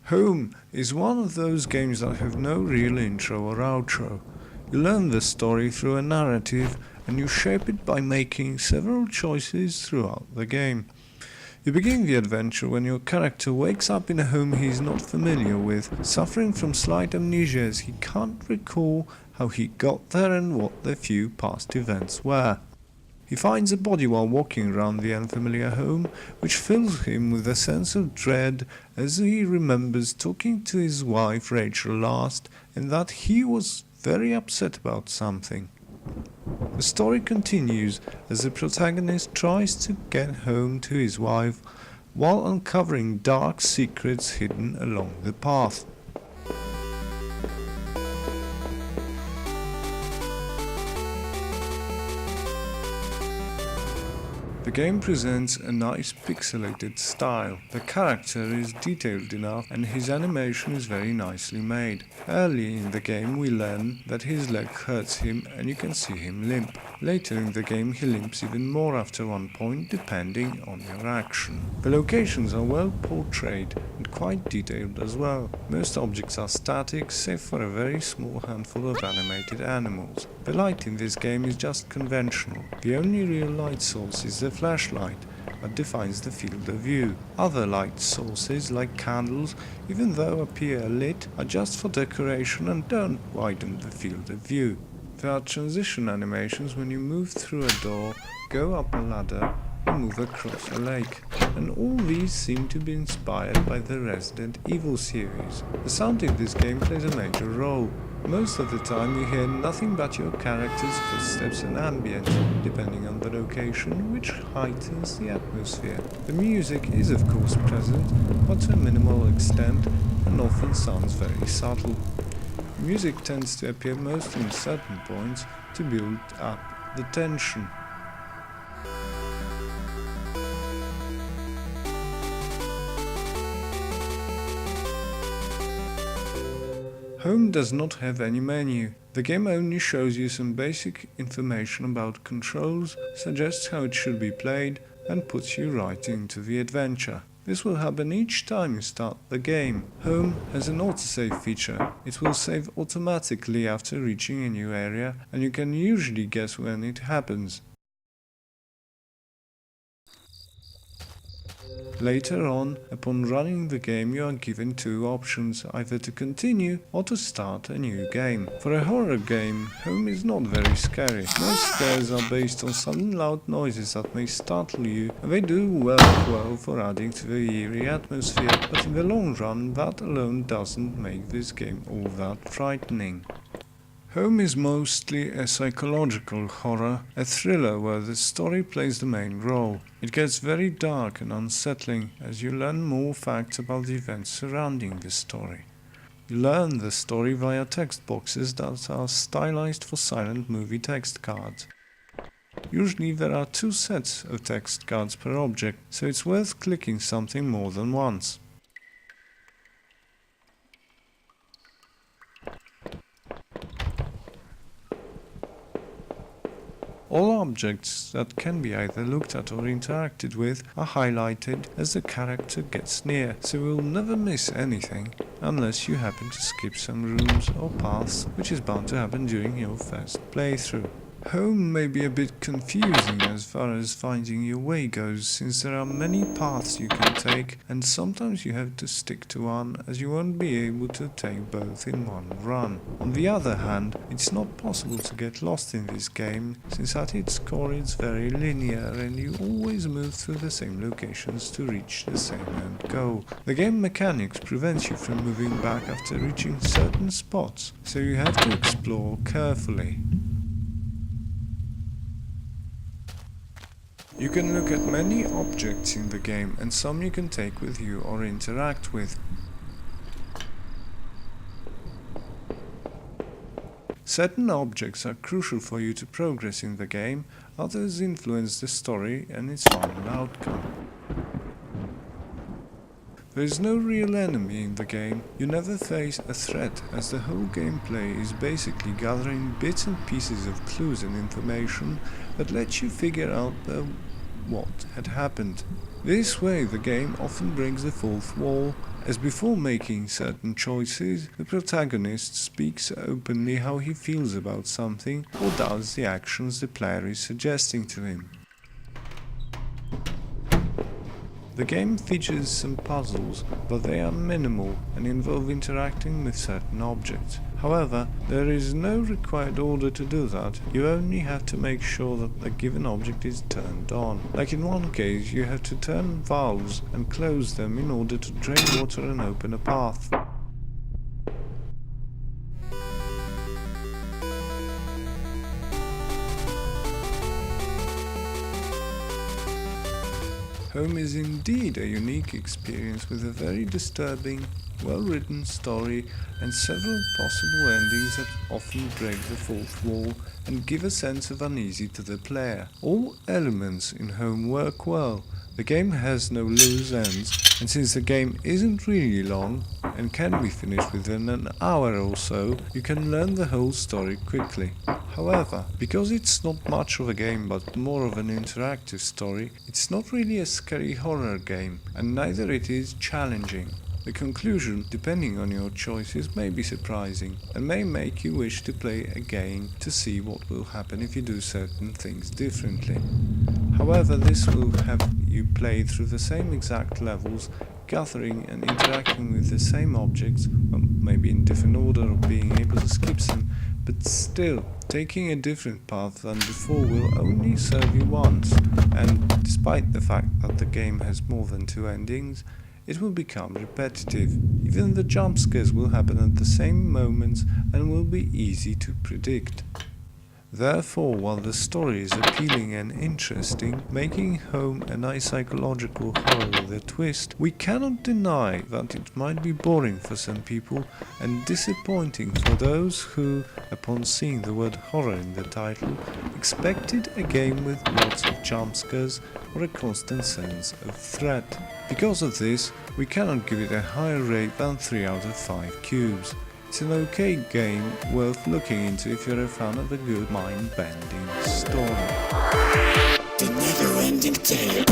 Home is one of those games that have no real intro or outro. You learn the story through a narrative and you shape it by making several choices throughout the game. You begin the adventure when your character wakes up in a home he is not familiar with, suffering from slight amnesia as he can't recall how he got there and what the few past events were. He finds a body while walking around the unfamiliar home, which fills him with a sense of dread as he remembers talking to his wife Rachel last and that he was very upset about something. The story continues as the protagonist tries to get home to his wife while uncovering dark secrets hidden along the path. The game presents a nice pixelated style. The character is detailed enough and his animation is very nicely made. Early in the game we learn that his leg hurts him and you can see him limp. Later in the game he limps even more after one point depending on your action. The locations are well portrayed and quite detailed as well. Most objects are static save for a very small handful of animated animals. The light in this game is just conventional. The only real light source is the flashlight that defines the field of view. Other light sources like candles, even though appear lit, are just for decoration and don't widen the field of view. There are transition animations when you move through a door, go up a ladder, or move across a lake, and all these seem to be inspired by the Resident Evil series. The sound in this game plays a major role. Most of the time you hear nothing but your character's footsteps and ambience, depending on the location, which heightens the atmosphere. The music is of course present, but to a minimal extent, and often sounds very subtle. Music tends to appear mostly in certain points to build up the tension. Home does not have any menu. The game only shows you some basic information about controls, suggests how it should be played, and puts you right into the adventure. This will happen each time you start the game. Home has an autosave feature. It will save automatically after reaching a new area, and you can usually guess when it happens. Later on, upon running the game, you are given two options, either to continue or to start a new game. For a horror game, Home is not very scary. Most scares are based on sudden loud noises that may startle you, and they do well for adding to the eerie atmosphere, but in the long run, that alone doesn't make this game all that frightening. Home is mostly a psychological horror, a thriller where the story plays the main role. It gets very dark and unsettling as you learn more facts about the events surrounding the story. You learn the story via text boxes that are stylized for silent movie text cards. Usually there are two sets of text cards per object, so it's worth clicking something more than once. All objects that can be either looked at or interacted with are highlighted as the character gets near, so you will never miss anything, unless you happen to skip some rooms or paths, which is bound to happen during your first playthrough. Home may be a bit confusing as far as finding your way goes, since there are many paths you can take, and sometimes you have to stick to one as you won't be able to take both in one run. On the other hand, it's not possible to get lost in this game, since at its core it's very linear and you always move through the same locations to reach the same end goal. The game mechanics prevents you from moving back after reaching certain spots, so you have to explore carefully. You can look at many objects in the game, and some you can take with you or interact with. Certain objects are crucial for you to progress in the game, others influence the story and its final outcome. There is no real enemy in the game. You never face a threat, as the whole gameplay is basically gathering bits and pieces of clues and information that let you figure out what had happened. This way the game often breaks the fourth wall as before making certain choices, the protagonist speaks openly how he feels about something or does the actions the player is suggesting to him. The game features some puzzles, but they are minimal and involve interacting with certain objects. However, there is no required order to do that. You only have to make sure that the given object is turned on. Like in one case, you have to turn valves and close them in order to drain water and open a path. Home is indeed a unique experience with a very disturbing, well-written story and several possible endings that often break the fourth wall and give a sense of uneasy to the player. All elements in Home work well. The game has no loose ends, and since the game isn't really long and can be finished within an hour or so, you can learn the whole story quickly. However, because it's not much of a game but more of an interactive story, it's not really a scary horror game, and neither it is challenging. The conclusion, depending on your choices, may be surprising and may make you wish to play again to see what will happen if you do certain things differently. However, this will have you play through the same exact levels, gathering and interacting with the same objects, well, maybe in different order or being able to skip some, but still, taking a different path than before will only serve you once, and despite the fact that the game has more than two endings, it will become repetitive. Even the jump scares will happen at the same moments and will be easy to predict. Therefore, while the story is appealing and interesting, making Home a nice psychological horror with a twist, we cannot deny that it might be boring for some people and disappointing for those who, upon seeing the word horror in the title, expected a game with lots of jump scares or a constant sense of threat. Because of this, we cannot give it a higher rate than 3 out of 5 cubes. It's an okay game worth looking into if you're a fan of a good mind-bending story. The never-ending tale.